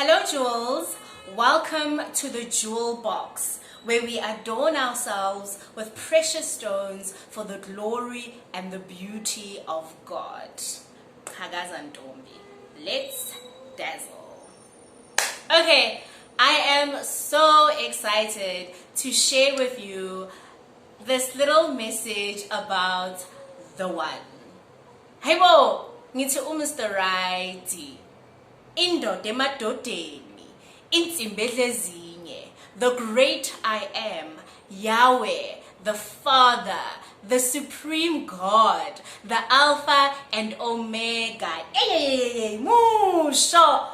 Hello jewels, welcome to the Jewel Box, where we adorn ourselves with precious stones for the glory and the beauty of God. Hagazantombi, let's dazzle. Okay, I am so excited to share with you this little message about the one. Hey bo, ngithi Mr. Righty. Indoda emadodeni, intsimbedle ezinye, the great I am, Yahweh, the Father, the Supreme God, the Alpha and Omega. Hey, musho,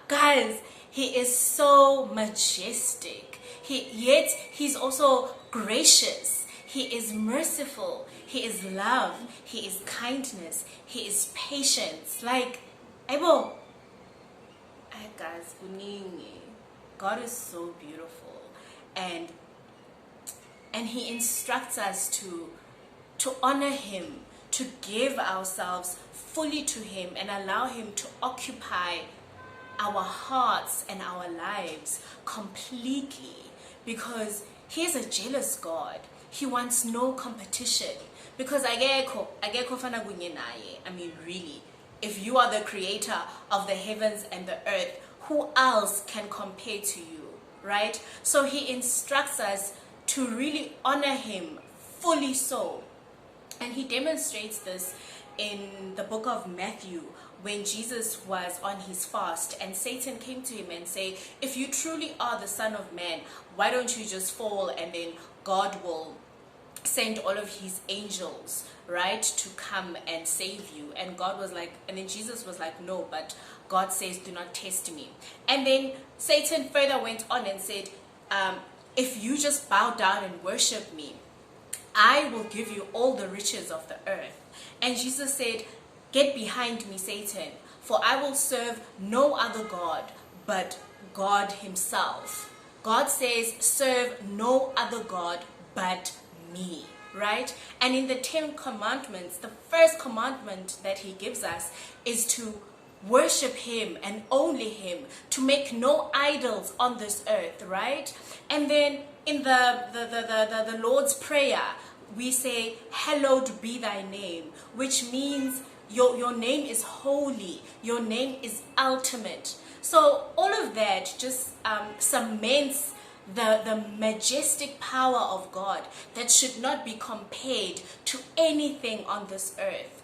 guys, He is so majestic. Yet He's also gracious. He is merciful. He is love. He is kindness. He is patience. Ebo, guys, God is so beautiful, and He instructs us to honor Him, to give ourselves fully to Him, and allow Him to occupy our hearts and our lives completely, because He is a jealous God. He wants no competition, because akekho fana kunye naye. I mean, really. If you are the creator of the heavens and the earth, who else can compare to you, right? So He instructs us to really honor Him fully so. And He demonstrates this in the book of Matthew, when Jesus was on His fast and Satan came to Him and said, if you truly are the Son of Man, why don't you just fall and then God will send all of His angels, right, to come and save you. And God was like, and then Jesus was like, no, but God says, do not test me. And then Satan further went on and said, if you just bow down and worship me, I will give you all the riches of the earth. And Jesus said, get behind me, Satan, for I will serve no other God but God Himself. God says, serve no other God but me, right? And in the 10 commandments, the first commandment that He gives us is to worship Him and only Him, to make no idols on this earth, right? And then in the Lord's Prayer, we say, hallowed be thy name, which means your name is holy, your name is ultimate. So all of that just cements the majestic power of God that should not be compared to anything on this earth.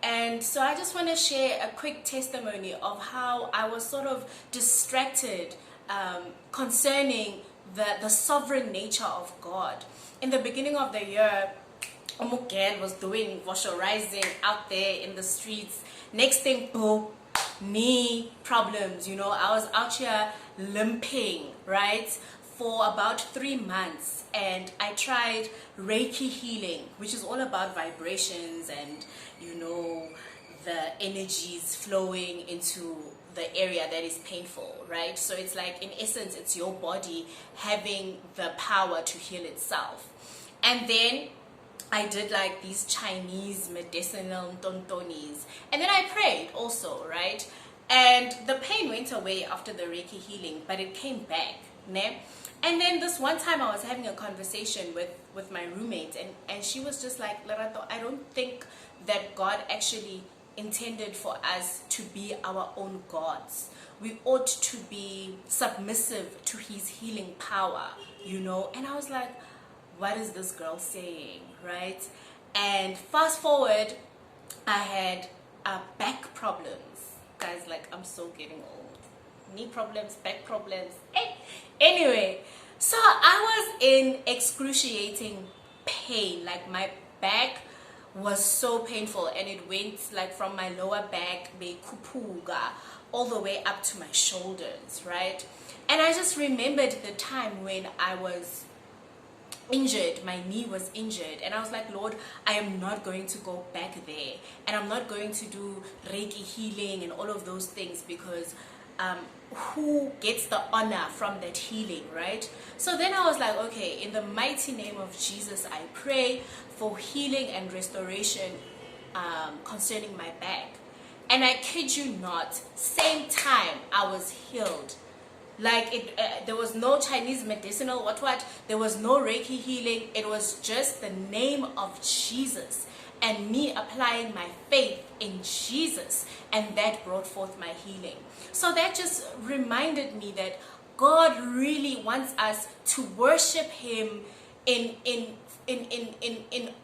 And so I just want to share a quick testimony of how I was sort of distracted concerning the sovereign nature of God. In the beginning of the year, Omugel was doing washerizing out there in the streets. Next thing, boom, knee problems. I was out here limping, right, for about 3 months, and I tried Reiki healing, which is all about vibrations and the energies flowing into the area that is painful, right? So it's like, in essence, it's your body having the power to heal itself. And then I did like these Chinese medicinal tontonis, and then I prayed also, right? And the pain went away after the Reiki healing, but it came back, ne? And then this one time I was having a conversation with my roommate, and she was just like, Lerato, I don't think that God actually intended for us to be our own gods. We ought to be submissive to His healing power, And I was like, what is this girl saying, right? And fast forward, I had back problems. Guys, I'm so getting old. Knee problems, back problems. Anyway, so I was in excruciating pain. Like, my back was so painful, and it went from my lower back, all the way up to my shoulders, right? And I just remembered the time when I was injured, my knee was injured, and I was like, Lord, I am not going to go back there, and I'm not going to do Reiki healing and all of those things, because who gets the honor from that healing, right? So then I was like, okay, in the mighty name of Jesus, I pray for healing and restoration concerning my back. And I kid you not, same time I was healed. Like there was no Chinese medicinal what. There was no Reiki healing. It was just the name of Jesus and me applying my faith in Jesus, and that brought forth my healing. So that just reminded me that God really wants us to worship Him in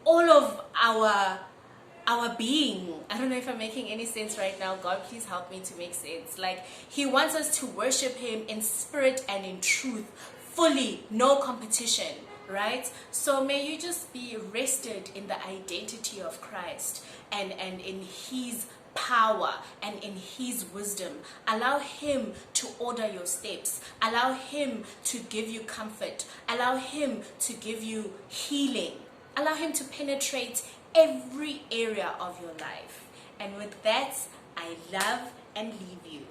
all of our being. I don't know if I'm making any sense right now. God, please help me to make sense. Like, He wants us to worship Him in spirit and in truth, fully, no competition, right? So may you just be rested in the identity of Christ and in His power and in His wisdom. Allow Him to order your steps. Allow Him to give you comfort. Allow Him to give you healing. Allow Him to penetrate every area of your life. And with that, I love and leave you.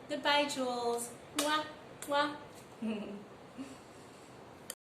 Goodbye, jewels. Mwah, mwah.